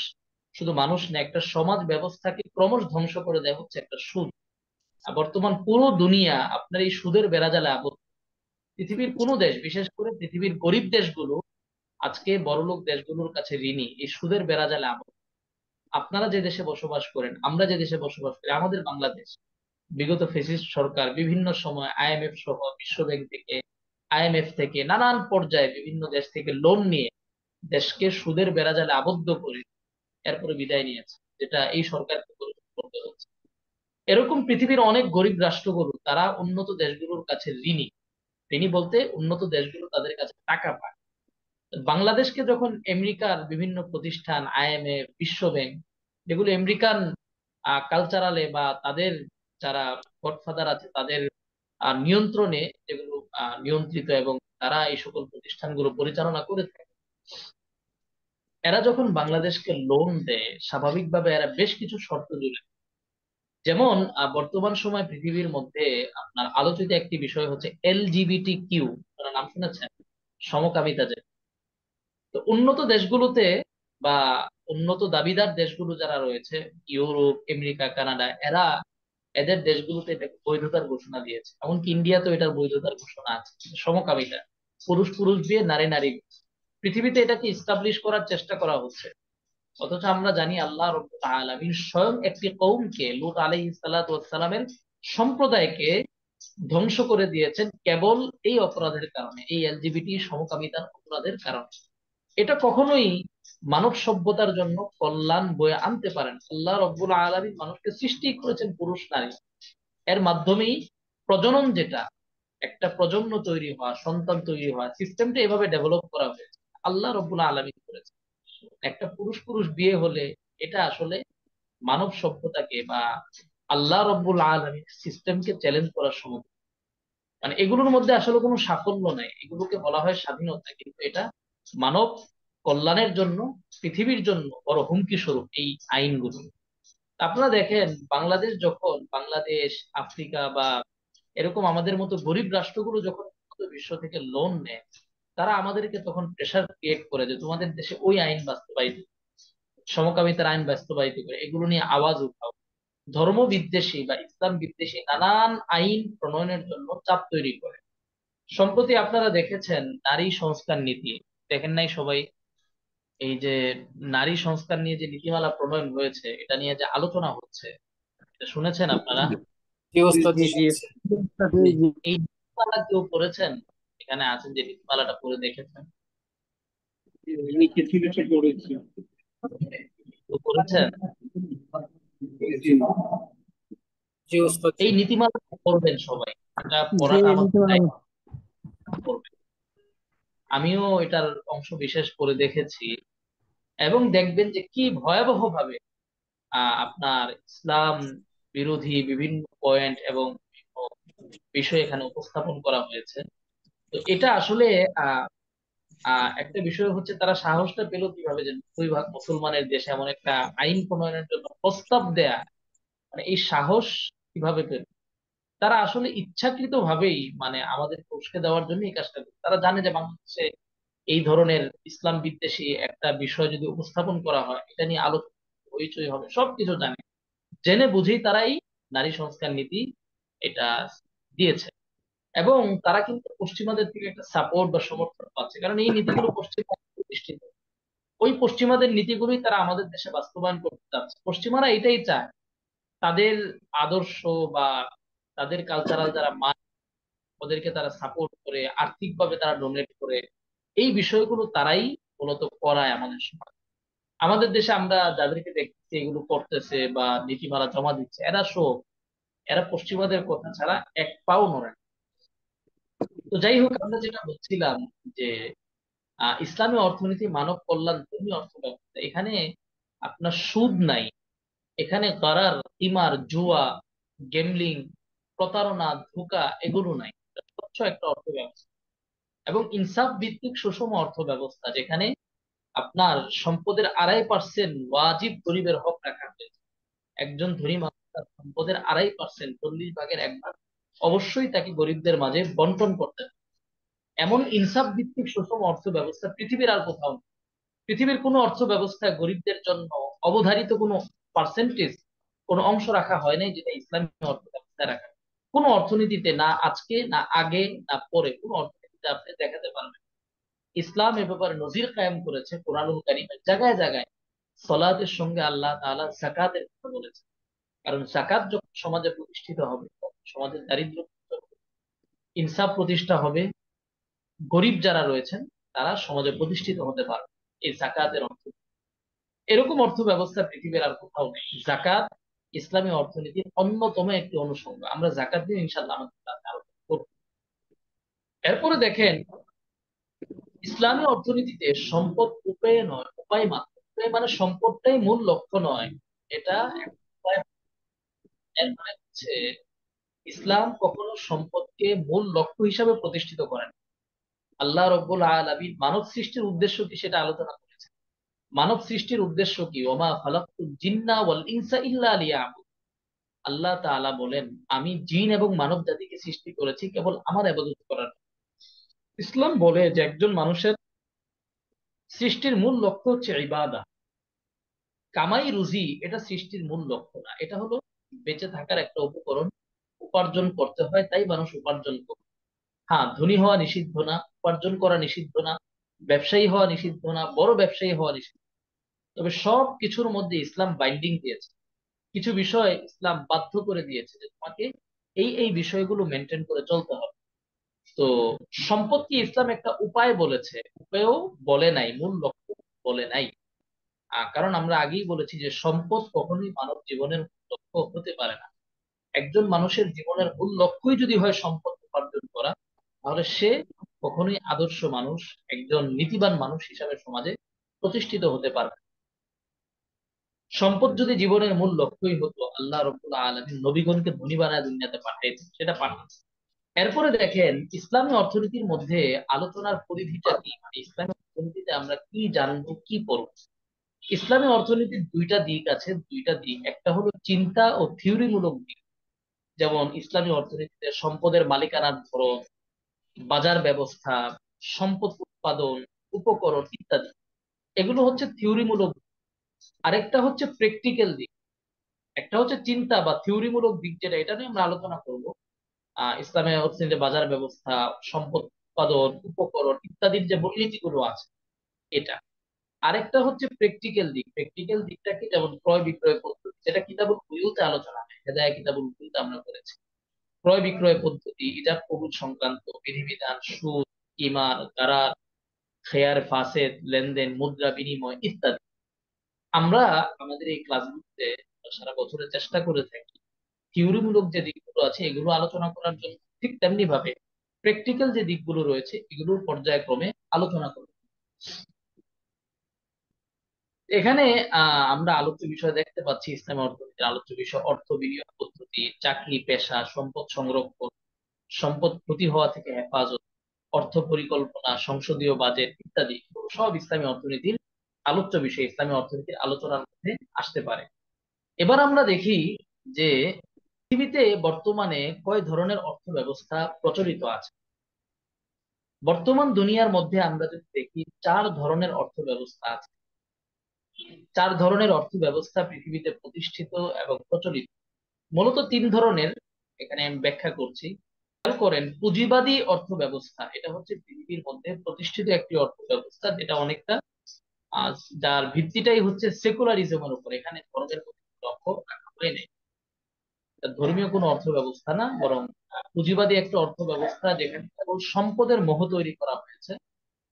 শুধু মানুষ না, একটা সমাজ ব্যবস্থাকে ক্রমশ ধ্বংস করে দেয় হচ্ছে একটা সুদ। আর বর্তমান পুরো দুনিয়া আপনার এই সুদের বেড়াজালে আবদ্ধ। পৃথিবীর কোনো দেশ, বিশেষ করে পৃথিবীর গরিব দেশগুলো আজকে বড়লোক দেশগুলোর কাছে ঋণী, এই সুদের বেড়াজালে আবদ্ধ। আপনারা যে দেশে বসবাস করেন, আমরা যে দেশে বসবাস করি, আমাদের বাংলাদেশ, বিগত ফ্যাসিস্ট সরকার বিভিন্ন সময় আইএমএফ সহ বিশ্ব ব্যাংক থেকে, আইএমএফ থেকে নানান পর্যায়ে বিভিন্ন দেশ থেকে লোন নিয়ে দেশকে সুদের বেড়াজালে আবদ্ধ করে এরপরে বিদায় নিয়েছে, যেটা এই সরকারকে পরিশোধ করতে হচ্ছে। এরকম পৃথিবীর অনেক গরিব রাষ্ট্রগুলো তারা উন্নত দেশগুলোর কাছে ঋণী। ঋণী বলতে উন্নত দেশগুলো তাদের কাছে টাকা পায়। বাংলাদেশকে যখন আমেরিকার বিভিন্ন প্রতিষ্ঠান, আইএমএফ, বিশ্ব ব্যাংক, যেগুলো আমেরিকান কালচারালে বা তাদের যারা গডফাদার আছে তাদের নিয়ন্ত্রণে যেগুলো নিয়ন্ত্রিত, এবং তারা এই সকল প্রতিষ্ঠানগুলো পরিচালনা করে থাকে, এরা যখন বাংলাদেশকে লোন দেয় স্বাভাবিকভাবে এরা বেশ কিছু শর্ত জুড়ে। যেমন বর্তমান সময় পৃথিবীর মধ্যে আপনার আলোচিত একটি বিষয় হচ্ছে LGBTQ, আপনারা নাম শুনেছেন, সমকামিতা। তো উন্নত দেশগুলোতে বা উন্নত দাবিদার দেশগুলো যারা রয়েছে, ইউরোপ, আমেরিকা, কানাডা, এরা এদের দেশগুলোতে এটাকে বৈধতার ঘোষণা দিয়েছে। এমনকি ইন্ডিয়াতেও এটার বৈধতার ঘোষণা আছে। সমকামিতা, পুরুষ পুরুষ বিয়ে, নারী নারী বিয়ে। পৃথিবীতে এটাকে ইস্টাবলিশ করার চেষ্টা করা হচ্ছে। অথচ আমরা জানি আল্লাহ রাব্বুল আলামিন স্বয়ং একটি কওমকে, লূত আলাইহিস সালাতু ওয়াস সালামের সম্প্রদায়কে ধ্বংস করে দিয়েছেন কেবল এই অপরাধের কারণে, এই এলজিবিটি সমকামিতার অপরাধের কারণে। এটা কখনোই মানব সভ্যতার জন্য কল্যাণ বয়ে আনতে পারেন। আল্লাহ রব্বুল আলামিন মানুষকে সৃষ্টি করেছেন পুরুষ নারী, এর মাধ্যমেই প্রজনন, যেটা একটা প্রজন্ম তৈরি হওয়া, সন্তান তৈরি হওয়া, সিস্টেমটা এভাবে ডেভেলপ করা হয়েছে, আল্লাহ রব্বুল আলামিন করেছেন। একটা পুরুষ পুরুষ বিয়ে হলে এটা আসলে মানব সভ্যতাকে বা আল্লাহ রব্বুল আলামিন সিস্টেমকে চ্যালেঞ্জ করার সময়, মানে এগুলোর মধ্যে আসলে কোনো সাফল্য নাই, এগুলোকে বলা হয় স্বাধীনতা, কিন্তু এটা মানব কল্যাণের জন্য, পৃথিবীর জন্য বড় হুমকি স্বরূপ এই আইনগুলো। আপনারা দেখেন, বাংলাদেশ যখন, বাংলাদেশ, আফ্রিকা বা এরকম আমাদের মতো গরিব রাষ্ট্রগুলো যখন বিশ্ব থেকে লোন নেয়, তারা আমাদেরকে তখন প্রেসার ক্রিয়েট করে যে তোমাদের দেশে ওই আইন বাস্তবায়িত, সমকামিতার আইন বাস্তবায়িত করে এগুলো নিয়ে আওয়াজ উঠাও। ধর্ম বিদ্বেষী বা ইসলাম বিদ্বেষী নানান আইন প্রণয়নের জন্য চাপ তৈরি করে। সম্প্রতি আপনারা দেখেছেন নারী সংস্কার নীতি, দেখেন নাই সবাই? এই যে নারী সংস্কার নিয়ে যে নীতিমালা প্রণয়ন হয়েছে, এটা নিয়ে যে আলোচনা হচ্ছে, এটা শুনেছেন আপনারা? জি ওস্তাদ, জি জি জি শুনছি। জি জি এই নীতিমালা কেউ পড়েছেন? এখানে আছেন যে নীতিমালাটা পড়ে দেখেছেন? লিখেছি পড়েছি। কেউ পড়েছেন? জি ওস্তাদ, জি। এই নীতিমালা পড়বেন সবাই। এটা জি পড়াটা আমাদের নিতে পারবো। দায়িত্ব পড়বে। আমিও এটার অংশ বিশেষ করে দেখেছি, এবং দেখবেন যে কি ভয়াবহ ভাবে আপনার ইসলাম বিরোধী বিভিন্ন পয়েন্ট এবং বিভিন্ন বিষয় এখানে উপস্থাপন করা হয়েছে। তো এটা আসলে আহ একটা বিষয় হচ্ছে তারা সাহসটা পেল কিভাবে, যে 90% মুসলমানের দেশে এমন একটা আইন প্রণয়নের জন্য প্রস্তাব দেয়া, মানে এই সাহস কিভাবে পেল? তারা আসলে ইচ্ছাকৃত ভাবেই মানে আমাদের উস্কে দেওয়ার জন্য এই কাজটা করে। তারা জানে যে বাংলাদেশে এই ধরনের ইসলাম বিদ্বেষী একটা বিষয় যদি উপস্থাপন করা হয়, এটা নিয়ে আলোচনা হইচই হবে, সবকিছু জানে, জেনে বুঝেই তারাই নারী সংস্কার নীতি এটা দিয়েছে। এবং তারা কিন্তু পশ্চিমাদের থেকে একটা সাপোর্ট বা সমর্থন পাচ্ছে, কারণ এই নীতিগুলো পশ্চিমা প্রতিষ্ঠিত। ওই পশ্চিমাদের নীতিগুলোই তারা আমাদের দেশে বাস্তবায়ন করতে চাচ্ছে। পশ্চিমারা এটাই চায়, তাদের আদর্শ বা তাদের কালচারাল যারা মান, ওদেরকে তারা সাপোর্ট করে, আর্থিকভাবে তারা ডোনেট করে, এই বিষয়গুলো তারাই মূলত করায় আমাদের সমাজ। আমাদের দেশে আমরা যাদেরকে দেখতেছি এগুলো করতেছে বা নীতিমালা জমা দিচ্ছে, এরা এরা পশ্চিমাদের কথা ছাড়া এক পাও নড়ে না। তো যাই হোক, আমরা যেটা বলছিলাম যে ইসলামী অর্থনীতি মানব কল্যাণ ধর্মী অর্থ ব্যবস্থা, এখানে আপনার সুদ নাই, এখানে গরার, ইমার, জুয়া, গেমলিং, প্রতারণা, ধোঁকা, এগুলো নাই। এটা স্বচ্ছ একটা অর্থ ব্যবস্থা এবং ইনসাফ ভিত্তিক সুষম অর্থ ব্যবস্থা, যেখানে আপনার সম্পদের 2.5% ওয়াজিব গরিবের হক রাখা হয়েছে। একজন ধনী মানুষ তার সম্পদের 2.5%, 40 ভাগের 1 ভাগ অবশ্যই তাকে গরিবদের মাঝে বন্টন করতে হবে। এমন ইনসাফ ভিত্তিক সুষম অর্থ ব্যবস্থা পৃথিবীর আর কোথাও নেই। পৃথিবীর কোনো অর্থ ব্যবস্থা গরিবদের জন্য অবধারিত কোনো পার্সেন্টেজ, কোনো অংশ রাখা হয় নাই, যেটা ইসলামী অর্থ ব্যবস্থায় রাখা। কোনো অর্থনীতিতে না আজকে, না আগে, না পরে, কোনো অর্থনীতিতে আপনি দেখাতে পারবেন। ইসলাম এ ব্যাপারে নজির কায়েম করেছে কোরআনুল কারীমের জায়গায় জায়গায়। সলাতের সঙ্গে আল্লাহ তাআলা যাকাতের কথা বলেছে, কারণ যাকাত যখন সমাজে প্রতিষ্ঠিত হবে, তখন সমাজের দারিদ্র্য মুক্ত হবে, ইনসাফ প্রতিষ্ঠা হবে, গরিব যারা রয়েছেন তারা সমাজে প্রতিষ্ঠিত হতে পারবে এই যাকাতের অর্থ। এরকম অর্থ ব্যবস্থা পৃথিবীর আর কোথাও নেই। যাকাত ইসলামী অর্থনীতির অন্যতম একটি অনুষঙ্গ। আমরা যাকাত দিয়ে ইনশাআল্লাহ আমাদের ক্লাসে আলোচনা করব। এরপরে দেখেন, ইসলামী অর্থনীতিতে সম্পদ উপায় নয়, উপায় মাত্র। উপায় মানে সম্পদটাই মূল লক্ষ্য নয়, এটা একটা উপায়। এর মানে হচ্ছে ইসলাম কখনো সম্পদকে মূল লক্ষ্য হিসাবে প্রতিষ্ঠিত করেন। আল্লাহ রব্বুল আলামিন মানব সৃষ্টির উদ্দেশ্য কি সেটা আলোচনা করেছেন। মানব সৃষ্টির উদ্দেশ্য কি? ওমা খালাকতুল জিন্না ওয়াল ইনসা ইল্লা লিয়াবুদুন। আল্লাহ তাআলা বলেন, আমি জিন এবং মানব জাতিকে সৃষ্টি করেছি কেবল আমার ইবাদত করার জন্য। ইসলাম বলে যে একজন মানুষের সৃষ্টির মূল লক্ষ্য হচ্ছে ইবাদা। কামাই রুজি এটা সৃষ্টির মূল লক্ষ্য না, এটা হলো বেঁচে থাকার একটা উপকরণ। উপার্জন করতে হয় তাই মানুষ উপার্জন করে। হ্যাঁ, ধনী হওয়া নিষিদ্ধ না, উপার্জন করা নিষিদ্ধ না, ব্যবসায়ী হওয়া নিষিদ্ধ না, বড় ব্যবসায়ী হওয়া নিষিদ্ধ। তবে সব কিছুর মধ্যে ইসলাম বাইন্ডিং দিয়েছে, কিছু বিষয় ইসলাম বাধ্য করে দিয়েছে যে তোমাকে এই এই বিষয়গুলো মেনটেন করে চলতে হবে। তো সম্পদকে ইসলাম একটা উপায় বলেছে, উপায়ও বলে নাই, মূল লক্ষ্য বলে নাই। কারণ আমরা আগেই বলেছি যে সম্পদ কখনোই মানব জীবনের মূল লক্ষ্য হতে পারে না। একজন মানুষের জীবনের মূল লক্ষ্যই যদি হয় সম্পদ উপার্জন করা, তাহলে সে কখনোই আদর্শ মানুষ, একজন নীতিবান মানুষ হিসাবে সমাজে প্রতিষ্ঠিত হতে পারবে না। সম্পদ যদি জীবনের মূল লক্ষ্যই হতো, আল্লাহ রাব্বুল আলামিন নবীগণকে ধনী বানায় দুনিয়াতে পাঠিয়েছেন, সেটা পাঠাচ্ছে। এরপরে দেখেন, ইসলামী অর্থনীতির মধ্যে আলোচনার পরিধিটা কি, মানে ইসলামী অর্থনীতিতে আমরা কি জানবো, কি পড়বো। ইসলামী অর্থনীতির দুইটা দিক আছে, দুইটা দিক। একটা হলো চিন্তা ও থিওরিমূলক দিক, যেমন ইসলামী অর্থনীতিতে সম্পদের মালিকানার ধরন, বাজার ব্যবস্থা, সম্পদ উৎপাদন, উপকরণ ইত্যাদি, এগুলো হচ্ছে থিওরিমূলক। আরেকটা হচ্ছে প্র্যাকটিক্যাল দিক। একটা হচ্ছে চিন্তা বা থিওরিমূলক দিক, যেটা এটা নিয়ে আমরা আলোচনা করব। ইসলামের অর্থনীতিতে বাজার ব্যবস্থা, সম্পদ উৎপাদন, উপকরণ ইত্যাদির যে মূলনীতিগুলো আছে, এটা। আরেকটা হচ্ছে প্র্যাকটিক্যাল দিক। প্র্যাকটিক্যাল দিকটা কি? যেমন ক্রয় বিক্রয় পদ্ধতি, যেটা কিতাবুল বুয়ুতে আলোচনা হয়, হেদায়া কিতাবুল বুয়ুতে আমরা করেছি। ক্রয় বিক্রয় পদ্ধতি, ইজাব কবুল সংক্রান্ত বিধিবিধান, সুদ, ইমার, কারার, খেয়ার ফাসেদ, লেনদেন, মুদ্রা বিনিময় ইত্যাদি। আমরা আমাদের এই ক্লাসগুলোতে সারা বছরের চেষ্টা করে থাকি থিওরিমূলক যে দিকগুলো আছে এগুলো আলোচনা করার জন্য। ঠিক তেমনি ভাবে প্র্যাকটিক্যাল যে দিকগুলো রয়েছে এগুলোর পর্যায়ক্রমে আলোচনা করব। এখানে আমরা আলোচ্য বিষয় দেখতে পাচ্ছি ইসলামী অর্থনীতির আলোচ্য বিষয় অর্থ বিনিয়োগ পদ্ধতি, চাকরি পেশা, সম্পদ সংরক্ষণ, সম্পদ ক্ষতি হওয়া থেকে হেফাজত, অর্থ পরিকল্পনা, সংসদীয় বাজেট ইত্যাদি সব ইসলামী অর্থনীতির আলোচ্য বিষয়, ইসলামী অর্থনীতির আলোচনার মধ্যে আসতে পারে। এবার আমরা দেখি যে পৃথিবীতে বর্তমানে কয় ধরনের অর্থ ব্যবস্থা প্রচলিত আছে। বর্তমান দুনিয়ার মধ্যে আমরা যদি দেখি 4 ধরনের অর্থ ব্যবস্থা আছে। 4 ধরনের অর্থ ব্যবস্থা পৃথিবীতে প্রতিষ্ঠিত এবং প্রচলিত। মূলত 3 ধরনের এখানে আমি ব্যাখ্যা করছি। খেয়াল করেন, পুঁজিবাদী অর্থ ব্যবস্থা এটা হচ্ছে পৃথিবীর মধ্যে প্রতিষ্ঠিত একটি অর্থ ব্যবস্থা, যেটা অনেকটা যার ভিত্তিটাই হচ্ছে সেকুলারিজমের উপর। এখানে ধর্মের প্রতি লক্ষ্য রাখা হয় নাই। এটা ধর্মীয় কোনো অর্থ ব্যবস্থা না, বরং পুঁজিবাদী একটা অর্থ ব্যবস্থা যেখানে কেবল সম্পদের মোহ তৈরি করা হয়েছে।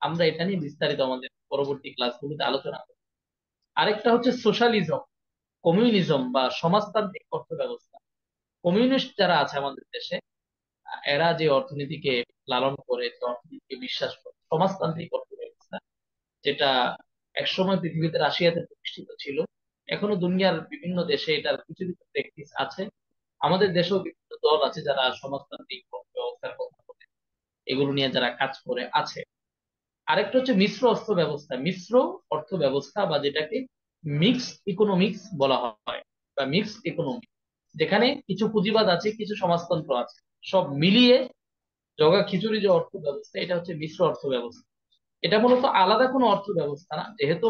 আমরা এটা নিয়ে বিস্তারিত আমাদের পরবর্তী ক্লাসগুলোতে আলোচনা করব। আরেকটা হচ্ছে সোশ্যালিজম, কমিউনিজম বা সমাজতান্ত্রিক অর্থ ব্যবস্থা। কমিউনিস্ট যারা আছে আমাদের দেশে, এরা যে অর্থনীতিকে লালন করে, যে অর্থনীতিকে বিশ্বাস করে, সমাজতান্ত্রিক অর্থ ব্যবস্থা, যেটা একসময় পৃথিবীতে রাশিয়াতে প্রতিষ্ঠিত ছিল, এখনো দুনিয়ার বিভিন্ন দেশে এটার কিছু কিছু প্র্যাকটিস আছে। আমাদের দেশেও বিভিন্ন দল আছে যারা সমাজতান্ত্রিক অর্থ ব্যবস্থার কথা বলে, এগুলো নিয়ে যারা কাজ করে আছে। আরেকটা হচ্ছে মিশ্র অর্থ ব্যবস্থা, মিশ্র অর্থ ব্যবস্থা বা যেটাকে মিক্স ইকোনমিক্স বলা হয় বা মিক্স ইকোনমি, যেখানে কিছু পুঁজিবাদ আছে, কিছু সমাজতন্ত্র আছে, সব মিলিয়ে জগা খিচুড়ি যে অর্থ ব্যবস্থা, এটা হচ্ছে মিশ্র অর্থ ব্যবস্থা। এটা মূলত আলাদা কোনো অর্থ ব্যবস্থা না, যেহেতু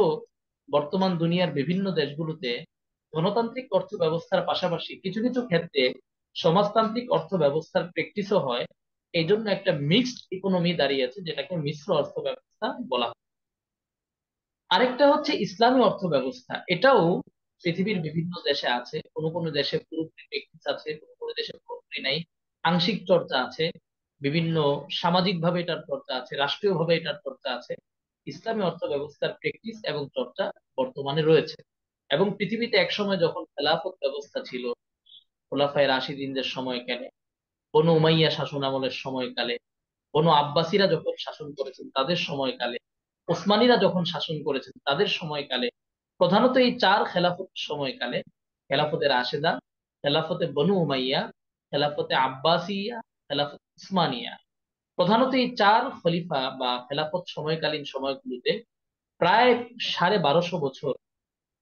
বর্তমান দুনিয়ার বিভিন্ন দেশগুলোতে গণতান্ত্রিক অর্থ ব্যবস্থার পাশাপাশি কিছু কিছু ক্ষেত্রে সমাজতান্ত্রিক অর্থ ব্যবস্থার প্র্যাকটিসও হয়। এই জন্য একটা মিক্সড ইকোনমি দাঁড়িয়েছে, যেটাকে মিশ্র অর্থ ব্যবস্থা বলা হয়। আরেকটা হচ্ছে ইসলামী অর্থ ব্যবস্থা। এটাও পৃথিবীর বিভিন্ন দেশে আছে, কোনো কোনো দেশে পুরোপুরি প্র্যাকটিস আছে, কোনো কোনো দেশে পুরোপুরি নাই, আংশিক চর্চা আছে, বিভিন্ন সামাজিক ভাবে এটার চর্চা আছে, রাষ্ট্রীয় ভাবে এটার চর্চা আছে। ইসলামী অর্থ ব্যবস্থার প্র্যাকটিস এবং চর্চা বর্তমানে রয়েছে। এবং পৃথিবীতে একসময় যখন খেলাফত ব্যবস্থা ছিল, খোলাফায়ে রাশিদিনদের সময়কালে, বনু উমাইয়া শাসন আমলের সময়কালে, বনু আব্বাসীরা যখন শাসন করেছেন তাদের সময়কালে, ওসমানীরা যখন শাসন করেছেন তাদের সময়কালে, প্রধানত এই 4 খেলাফত সময়কালে, খেলাফতে রাশেদা, খেলাফতে বনু উমাইয়া, খেলাফতে আব্বাসিয়া, খেলাফত উসমানিয়া, প্রধানত এই 4 খলিফা বা খেলাফত সময়কালীন সময়গুলোতে প্রায় 1250 বছর,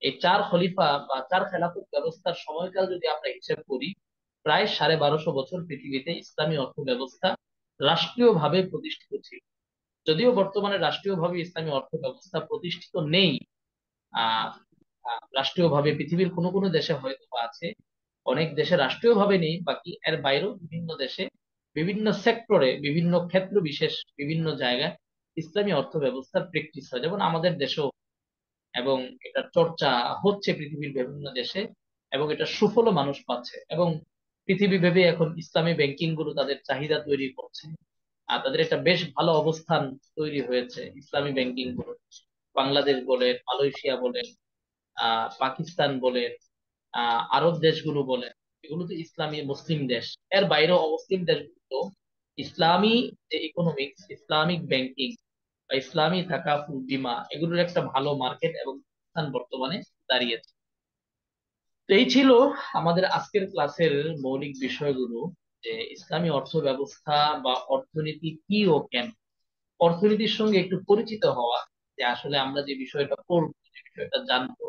এই 4 খলিফা বা 4 খেলাফত ব্যবস্থার সময়কাল যদি আমরা হিসেব করি, প্রায় 1250 বছর পৃথিবীতে ইসলামী অর্থ ব্যবস্থা রাষ্ট্রীয়ভাবে প্রতিষ্ঠিত ছিল। যদিও বর্তমানে রাষ্ট্রীয়ভাবে ইসলামী অর্থ ব্যবস্থা প্রতিষ্ঠিত নেই, আহ রাষ্ট্রীয়ভাবে পৃথিবীর কোনো কোনো দেশে হয়তো বা আছে, অনেক দেশে রাষ্ট্রীয়ভাবে নেই, বাকি এর বাইরেও বিভিন্ন দেশে বিভিন্ন সেক্টরে, বিভিন্ন ক্ষেত্র বিশেষ, বিভিন্ন জায়গায় ইসলামী অর্থ ব্যবস্থার প্র্যাকটিস হয়, যেমন আমাদের দেশেও। এবং এটার চর্চা হচ্ছে পৃথিবীর বিভিন্ন দেশে, এবং এটা সুফলও মানুষ পাচ্ছে। এবং পৃথিবী ভেবে এখন ইসলামী ব্যাংকিং গুলো তাদের চাহিদা তৈরি করছে, আর তাদের একটা বেশ ভালো অবস্থান তৈরি হয়েছে ইসলামী ব্যাংকিং গুলো। বাংলাদেশ বলেন, মালয়েশিয়া বলেন, পাকিস্তান বলেন, আরব দেশগুলো বলেন, এগুলো তো ইসলামী মুসলিম দেশ। এর বাইরেও অমুসলিম দেশগুলো ইসলামী যে ইকোনমিক্স, ইসলামিক ব্যাংকিং বা ইসলামী তাকাফুল বীমা, এগুলোর একটা ভালো মার্কেট এবং স্থান বর্তমানে দাঁড়িয়েছে। তো এই ছিল আমাদের আজকের ক্লাসের মৌলিক বিষয়গুলো, যে ইসলামী অর্থ ব্যবস্থা বা অর্থনীতি কি ও কেন, অর্থনীতির সঙ্গে একটু পরিচিত হওয়া, যে আসলে আমরা যে বিষয়টা পড়বো, যে বিষয়টা জানবো,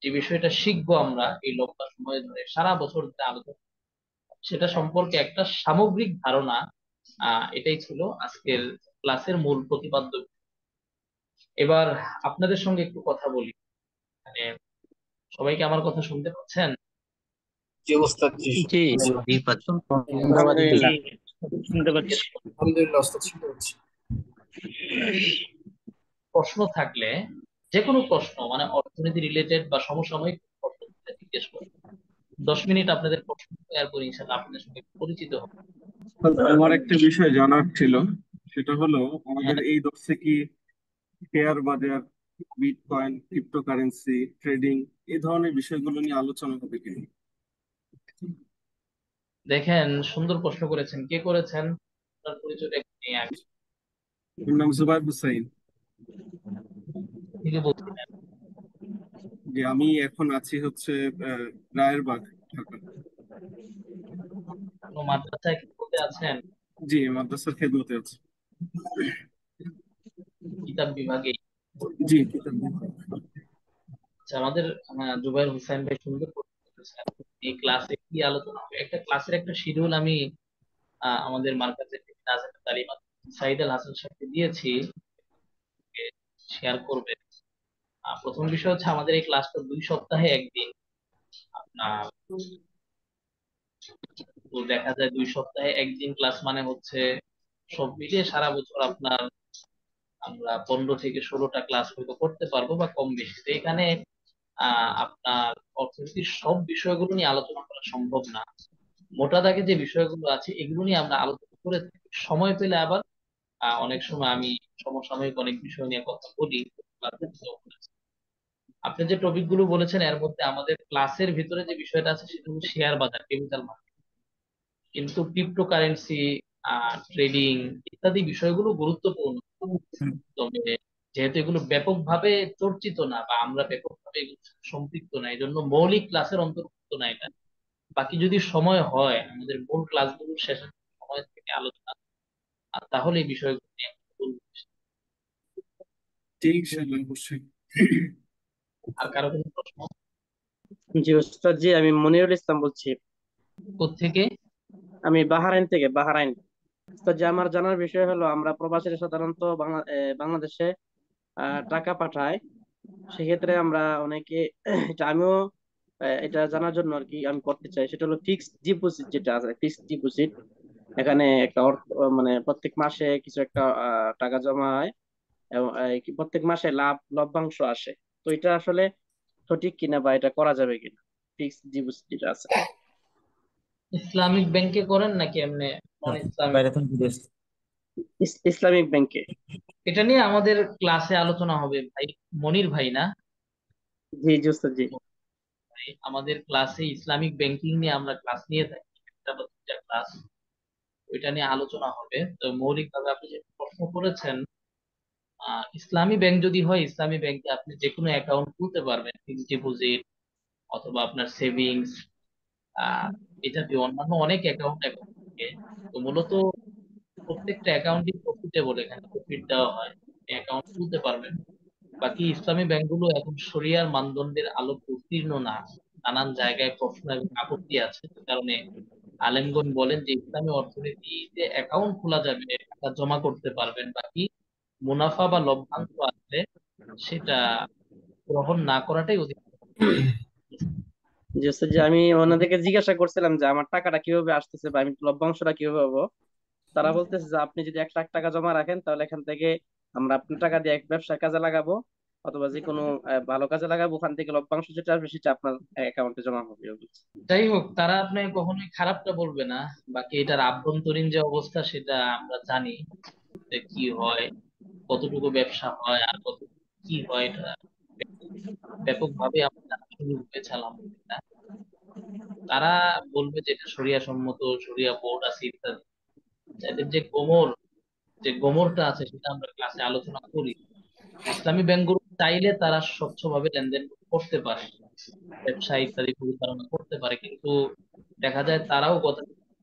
যে বিষয়টা শিখবো আমরা এই লম্বা সময় ধরে, সারা বছর ধরে আলোচনা, সেটা সম্পর্কে একটা সামগ্রিক ধারণা। এটাই ছিল আজকের ক্লাসের মূল প্রতিপাদ্য। এবার আপনাদের সঙ্গে একটু কথা বলি, মানে সবাইকে আমার কথা শুনতে পাচ্ছেন? জি ওস্তাদ, জি জি শুনতে জি পাচ্ছি। পাচ্ছি। আলহামদুলিল্লাহ শুনতে পাচ্ছি। আলহামদুলিল্লাহ ওস্তাদ, শুনতে পাচ্ছি। প্রশ্ন থাকলে, যে কোনো প্রশ্ন, মানে অর্থনীতি রিলেটেড বা সমসাময়িক প্রশ্ন থাকলে জিজ্ঞেস করুন। 10 মিনিট আপনাদের প্রশ্ন, এরপর ইনশাল্লাহ আপনাদের সঙ্গে একটু পরিচিত হবে। আমার একটা বিষয় জানার ছিল, সেটা হলো আমাদের হ্যাঁ, এই দর্শে কি শেয়ার বাজার, বিটকয়েন, ক্রিপ্টোকারেন্সি, ট্রেডিং এই ধরনের বিষয়গুলো নিয়ে আলোচনা হবে কিনা? দেখেন, সুন্দর প্রশ্ন করেছেন। কে করেছেন? আপনার পরিচয়টা একটু নিয়ে আগে আমার নাম জুবাইর হুসাইন। থেকে বলছিলেন। যে আমি এখন আছি হচ্ছে রায়েরবাগ, ঢাকা। কোনো মাদ্রাসায় কি পড়তে আছেন? জি, মাদ্রাসার খেদমতে আছি। কিতাব বিভাগে? জি, কিতাব বিভাগ। আচ্ছা, আমাদের জুবাইর হোসেন ভাই সুন্দর প্রশ্ন করেছেন। এই ক্লাসে কি আলোচনা হবে? একটা ক্লাসের একটা শিডিউল আমি আমাদের মার্কাজের নাজেম তালিমাত সাইদ আল হাসান সাহেবকে দিয়েছি, শেয়ার করবেন। প্রথম বিষয় হচ্ছে আমাদের এই ক্লাসটা 2 সপ্তাহে একদিন। আপনার তো দেখা যায় 2 সপ্তাহে একদিন ক্লাস মানে হচ্ছে সব মিলিয়ে সারা বছর আপনার আমরা 15 থেকে 16টা ক্লাস হয়তো করতে পারবো বা কম বেশি। তো এখানে আপনার অর্থনীতির সব বিষয়গুলো নিয়ে আলোচনা করা সম্ভব না। মোটা দাগে যে বিষয়গুলো আছে এগুলো নিয়ে আমরা আলোচনা করে থাকি। সময় পেলে আবার অনেক সময় আমি সমসাময়িক অনেক বিষয় নিয়ে কথা বলি। আপনি যে টপিক গুলো বলেছেন এর মধ্যে আমাদের ক্লাসের ভিতরে যে বিষয়টা আছে সেটা হচ্ছে শেয়ার বাজার, ক্যাপিটাল মার্কেট। কিন্তু ক্রিপ্টোকারেন্সি, ট্রেডিং ইত্যাদি বিষয়গুলো গুরুত্বপূর্ণ। তবে যেহেতু এগুলো ব্যাপকভাবে চর্চিত না বা আমরা ব্যাপকভাবে এগুলোর সাথে সম্পৃক্ত না, এই জন্য মৌলিক ক্লাসের অন্তর্ভুক্ত না এটা। বাকি যদি সময় হয় আমাদের মূল ক্লাসগুলোর শেষে সময় থেকে আলোচনা, তাহলে এই বিষয়গুলো নিয়ে একটু বলবো। জি, ইনশাআল্লাহ, অবশ্যই। আর কারো কোনো প্রশ্ন? জি ওস্তাদ, জি আমি মনিরুল ইসলাম বলছি। কোত্থেকে? আমি বাহরাইন থেকে, বাহরাইন। তো যে আমার জানার বিষয় হলো, আমরা প্রবাসীরা সাধারণত বাংলাদেশে টাকা পাঠায়। সেক্ষেত্রে আমরা অনেকে এটা আমিও এটা জানার জন্য আর কি আমি করতে চাই। সেটা হলো ফিক্সড ডিপোজিট, যেটা আছে ফিক্সড ডিপোজিট। এখানে একটা অর্থ মানে প্রত্যেক মাসে কিছু একটা টাকা জমা হয় এবং প্রত্যেক মাসে লভ্যাংশ আসে। তো এটা আসলে সঠিক কিনা বা এটা করা যাবে কিনা, ফিক্সড ডিপোজিট যেটা আছে? ইসলামিক ব্যাংকে করেন নাকি এমনি নন ইসলামিক? বাইরে থেকে ঘুরে এসেছি। ইসলামিক ব্যাংকে। এটা নিয়ে আমাদের ক্লাসে আলোচনা হবে ভাই। মনির ভাই না? জি জি ওস্তাদ, জি। আমাদের ক্লাসে ইসলামিক ব্যাংকিং নিয়ে আমরা ক্লাস নিয়ে থাকি, একটা বা দুইটা ক্লাস। ওইটা নিয়ে আলোচনা হবে। তো মৌলিকভাবে আপনি যে প্রশ্ন করেছেন, ইসলামী ব্যাংক যদি হয়, ইসলামী ব্যাংকে আপনি যে কোনো অ্যাকাউন্ট খুলতে পারবেন, ফিক্সড ডিপোজিট অথবা আপনার সেভিংস, এটা দিয়ে অন্যান্য অনেক অ্যাকাউন্ট এখন থাকে। তো মূলত প্রত্যেকটা অ্যাকাউন্টই প্রফিটেবল, এখানে প্রফিট দেওয়া হয়, অ্যাকাউন্ট খুলতে পারবেন। বাকি ইসলামী ব্যাংকগুলো এখন শরিয়ার মানদণ্ডের আলোকে উত্তীর্ণ না। নানান জায়গায় প্রশ্ন এবং আপত্তি আছে, যে কারণে আলেমগণ বলেন যে ইসলামী অর্থনীতিতে অ্যাকাউন্ট খোলা যাবে, টাকা জমা করতে পারবেন, বাকি মুনাফা বা লভ্যাংশ আসলে সেটা গ্রহণ না করাটাই অধিক। জি ওস্তাদ, যে আমি ওনাদেরকে জিজ্ঞাসা করছিলাম যে আমার টাকাটা কিভাবে আসতেছে বা আমি লভ্যাংশটা কিভাবে পাবো। তারা বলতেছে যে আপনি যদি 1 লাখ টাকা জমা রাখেন তাহলে এখান থেকে আমরা আপনার টাকা দিয়ে এক ব্যবসার কাজে লাগাবো, অথবা যে কোনো ভালো কাজে লাগাবো, ওখান থেকে লভ্যাংশ যেটা আসবে সেটা আপনার অ্যাকাউন্টে জমা হবে, ও বলছে। যাই হোক, তারা আপনাকে কখনোই খারাপটা বলবে না। বাকি এটার আভ্যন্তরীণ যে অবস্থা সেটা আমরা জানি, যে কি হয়, কতটুকু ব্যবসা হয় আর কতটুকু কি হয়, এটা ব্যাপকভাবে আমরা জানার সুযোগ হয়েছে আলহামদুলিল্লাহ। তারা বলবে যে এটা শরিয়া সম্মত, শরিয়া বোর্ড আছে ইত্যাদি। এদের যে গোমরটা আছে সেটা আমরা ক্লাসে আলোচনা করি। ইসলামী ব্যাংকগুলো চাইলে তারা স্বচ্ছভাবে লেনদেন করতে পারে, ব্যবসা ইত্যাদি পরিচালনা করতে পারে, কিন্তু দেখা যায় তারাও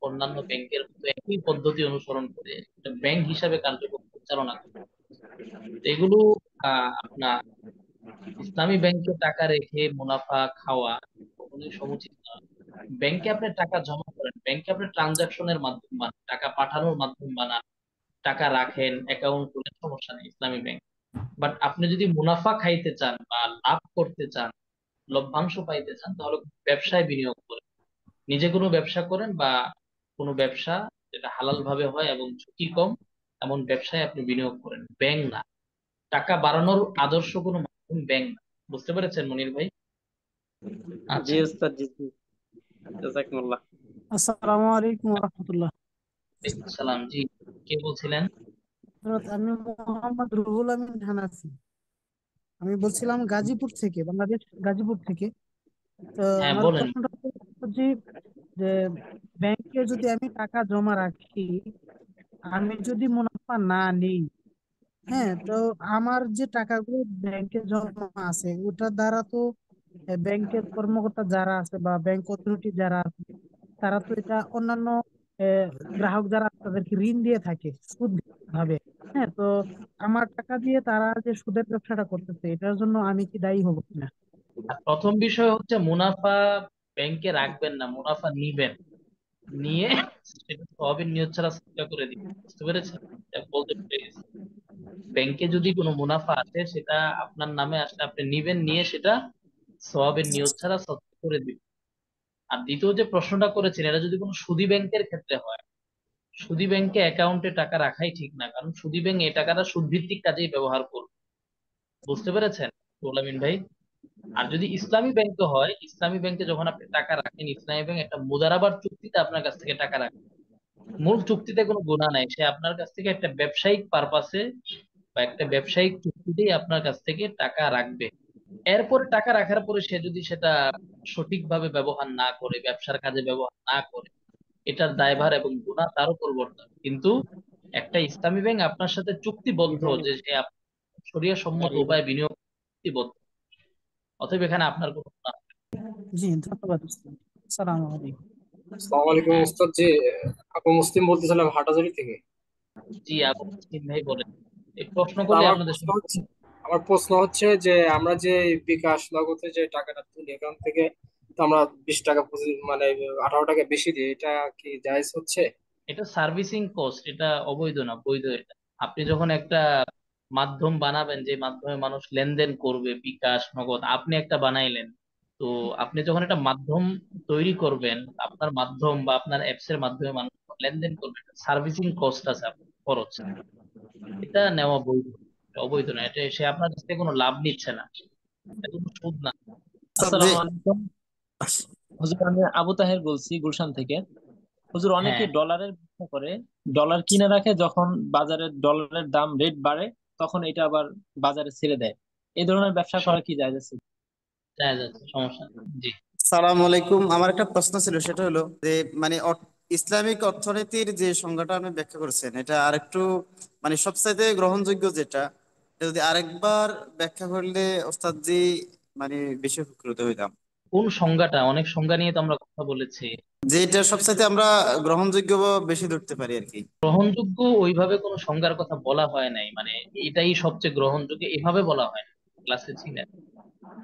অন্যান্য ব্যাংকের মতো একই পদ্ধতি অনুসরণ করে ব্যাংক হিসাবে কার্যক্রম পরিচালনা করে। তো এগুলো আপনার ইসলামী ব্যাংকে টাকা রেখে মুনাফা খাওয়া কখনোই সমুচিত নয়। ব্যাংকে আপনি টাকা জমা করেন, ব্যাংকে আপনি ট্রানজাকশনের মাধ্যম বানান, টাকা পাঠানোর মাধ্যম বানান, টাকা রাখেন, অ্যাকাউন্ট খুলে, সমস্যা নেই ইসলামী ব্যাংক। বাট আপনি যদি মুনাফা খাইতে চান বা লাভ করতে চান, লভ্যাংশ পাইতে চান, তাহলে ব্যবসায় বিনিয়োগ করেন। নিজে কোনো ব্যবসা করেন বা কোনো ব্যবসা যেটা হালাল ভাবে হয় এবং ঝুঁকি কম, এমন ব্যবসায় আপনি বিনিয়োগ করেন, ব্যাংক না। টাকা বাড়ানোর আদর্শ কোনো মাধ্যম ব্যাংক না। বুঝতে পেরেছেন মনির ভাই? জি আচ্ছা। ওস্তাদ, জি জি। জাযাকুমুল্লাহ। আসসালামু আলাইকুম রহমতুল্লাহ। ওয়ালাইকুম সালাম। জি, কে বলছিলেন? আমি মোহাম্মদ রুহুল আমিন হানাফি। আমি বলছিলাম গাজীপুর থেকে, বাংলাদেশ, গাজীপুর থেকে। তো হ্যাঁ, আমার বলেন। প্রশ্নটা হচ্ছে যে ব্যাংক ব্যাংকে যদি আমি টাকা জমা রাখি, আমি যদি মুনাফা না নিই, হ্যাঁ, তো আমার যে টাকাগুলো ব্যাংকে জমা আছে ওটার দ্বারা তো ব্যাংকের কর্মকর্তা যারা আছে বা ব্যাংক অথরিটি যারা আছে তারা তো এটা অন্যান্য আহ, গ্রাহক যারা আছে তাদেরকে ঋণ দিয়ে থাকে সুদ ভাবে। হ্যাঁ, তো আমার টাকা দিয়ে তারা যে সুদের ব্যবসাটা করতেছে এটার জন্য আমি কি দায়ী হবো কিনা? আর প্রথম বিষয় হচ্ছে মুনাফা ব্যাংকে রাখবেন না, মুনাফা নিবেন, নিয়ে সেটা সবের নিয়ত ছাড়া সদকা করে দিবেন। বুঝতে পেরেছেন? এটা বলতে ভুলে গেছি। ব্যাংকে যদি কোনো মুনাফা আসে সেটা আপনার নামে আসলে আপনি নিবেন, নিয়ে সেটা সওয়াবের নিয়ত ছাড়া সদকা করে দিবেন। আর দ্বিতীয় যে প্রশ্নটা করেছেন, এটা যদি কোনো সুদী ব্যাংকের ক্ষেত্রে হয়, সুদী ব্যাংকে অ্যাকাউন্টে টাকা রাখাই ঠিক না, কারণ সুদী ব্যাংক এই টাকাটা সুদ ভিত্তিক কাজেই ব্যবহার করবে। বুঝতে পেরেছেন আমিন ভাই? আর যদি ইসলামী ব্যাংকে হয়, ইসলামী ব্যাংকে যখন আপনি টাকা রাখেন, ইসলামী ব্যাংক একটা মুদারাবার চুক্তিতে আপনার কাছ থেকে টাকা রাখে। মূল চুক্তিতে কোনো গুণা নাই, সে আপনার কাছ থেকে একটা ব্যবসায়িক পারপাসে বা একটা ব্যবসায়িক চুক্তিতেই আপনার কাছ থেকে টাকা রাখবে। এরপরে টাকা রাখার পরে সে যদি সেটা সঠিকভাবে ব্যবহার না করে, ব্যবসার কাজে ব্যবহার না করে, এটার দায়ভার এবং গুনাহ তার উপর বর্তাবে। কিন্তু একটা ইসলামী ব্যাংক আপনার সাথে চুক্তিবদ্ধ যে সে শরিয়া সম্মত উপায়ে বিনিয়োগ চুক্তিবদ্ধ, অতএব এখানে আপনার কোনো গুনাহ নেই। জি, ধন্যবাদ উস্তাদ। আসসালামু আলাইকুম। আসসালামু আলাইকুম হ্যাঁ, উস্তাদ জি। আপু মুসলিম বলতেছিলাম হাটাজারি থেকে। জি আবু মুসলিম ভাই বলেন, এই প্রশ্ন তো করলে আমার আপনাদের প্রশ্ন শুনতে হচ্ছে আমার প্রশ্ন হচ্ছে যে আমরা যে বিকাশ নগদে যে টাকাটা তুলি এখান থেকে, তো আমরা 20 টাকা মানে 18 টাকা বেশি দিই, এটা কি জায়েজ হচ্ছে? এটা সার্ভিসিং কস্ট, এটা অবৈধ না, বৈধ এটা। আপনি যখন একটা মাধ্যম বানাবেন যে মাধ্যমে মানুষ লেনদেন করবে, বিকাশ নগদ আপনি একটা বানাইলেন, তো আপনি যখন একটা মাধ্যম তৈরি করবেন, আপনার মাধ্যম বা আপনার অ্যাপস এর মাধ্যমে মানুষ লেনদেন করবে, সার্ভিসিং কস্ট আছে, আপনার খরচ, এটা নেওয়া বৈধ, এটা অবৈধ না। এটা সে আপনার কাছ থেকে কোনো লাভ নিচ্ছে না, এটা কোনো সুদ না। আসসালামু আলাইকুম। হুজুর, আমি আবু তাহের বলছি গুলশান থেকে। হুজুর, অনেকে হ্যাঁ, ডলারের ব্যবসা করে, ডলার কিনে রাখে, যখন বাজারে ডলারের দাম রেট বাড়ে তখন এটা আবার বাজারে ছেড়ে দেয়। এই ধরনের ব্যবসা করা কি জায়েজ আছে? জায়েজ আছে, সমস্যা নেই। জি, সালাম আলাইকুম। আমার একটা প্রশ্ন ছিল, সেটা হলো যে মানে ইসলামিক অর্থনীতির যে সংজ্ঞাটা আপনি ব্যাখ্যা করেছেন, এটা আরেকটু মানে সবচাইতে গ্রহণযোগ্য যেটা, এটা যদি আরেকবার ব্যাখ্যা করলে ওস্তাদ জি মানে বেশি উপকৃত হইতাম। কোন সংজ্ঞাটা? অনেক সংজ্ঞা নিয়ে তো আমরা কথা বলেছি। যে এটা সবচাইতে আমরা গ্রহণযোগ্য বা বেশি ধরতে পারি আর কি। গ্রহণযোগ্য ওইভাবে কোনো সংজ্ঞার কথা বলা হয় নাই, মানে এটাই সবচেয়ে গ্রহণযোগ্য এভাবে বলা হয় না। ক্লাসে ছিলেন,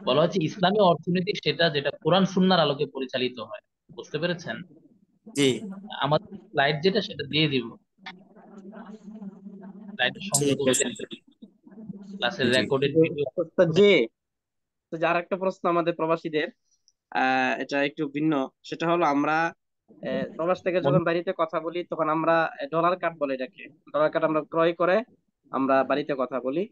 বলা হচ্ছে ইসলামী অর্থনীতি সেটা যেটা কোরআন সুন্নাহর আলোকে পরিচালিত হয়। বুঝতে পেরেছেন? জি, আমাদের স্লাইড যেটা সেটা দিয়ে দিব, স্লাইডের ঠিক সংখ্যাগুলো আছে। দেখতে ক্লাসের জি, রেকর্ডেড তো ভিডিও। ওস্তাদ জি, তো যার একটা প্রশ্ন আমাদের প্রবাসীদের, এটা একটু ভিন্ন। সেটা হলো আমরা প্রবাস থেকে যখন বাড়িতে কথা বলি তখন আমরা ডলার কার্ড বলে এটাকে, ডলার কার্ড আমরা ক্রয় করে আমরা বাড়িতে কথা বলি।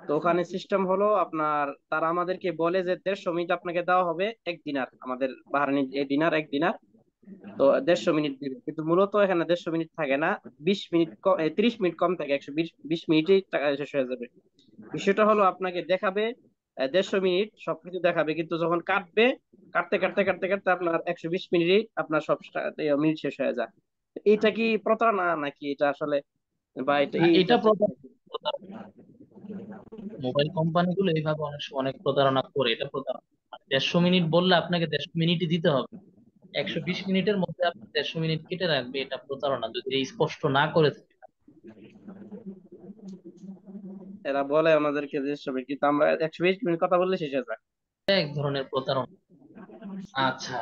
তো ওখানে সিস্টেম হলো আপনার, তারা আমাদেরকে বলে যে 150 মিনিট আপনাকে দেওয়া হবে 1 দিনার, আমাদের বাহারানি এই দিনার 1 দিনার। তো 150 মিনিট দিবে, কিন্তু মূলত এখানে 150 মিনিট থাকে না, 20 মিনিট 30 মিনিট কম থাকে, 120 মিনিটেই টাকা শেষ হয়ে যাবে। বিষয়টা হলো আপনাকে দেখাবে 150 মিনিট সবকিছু দেখাবে, কিন্তু যখন কাটবে, কাটতে কাটতে কাটতে কাটতে আপনার 120 মিনিটই আপনার সব মিনিট শেষ হয়ে যায়। এটা কি প্রতারণা নাকি এটা আসলে, বা এটা না, এইটা এটা মোবাইল কোম্পানিগুলো এইভাবে অনেক অনেক প্রতারণা করে, এটা প্রতারণা। 150 মিনিট বললে আপনাকে 150 মিনিটই দিতে হবে, 120 মিনিটের মধ্যে আপনি 150 মিনিট কেটে রাখবে, এটা প্রতারণা যদি এই স্পষ্ট না করে থাকে। এরা বলে আমাদেরকে যে সবে, কিন্তু আমরা 120 মিনিট কথা বললে শেষ হয়ে যায়। এটা এক ধরনের প্রতারণা। আচ্ছা,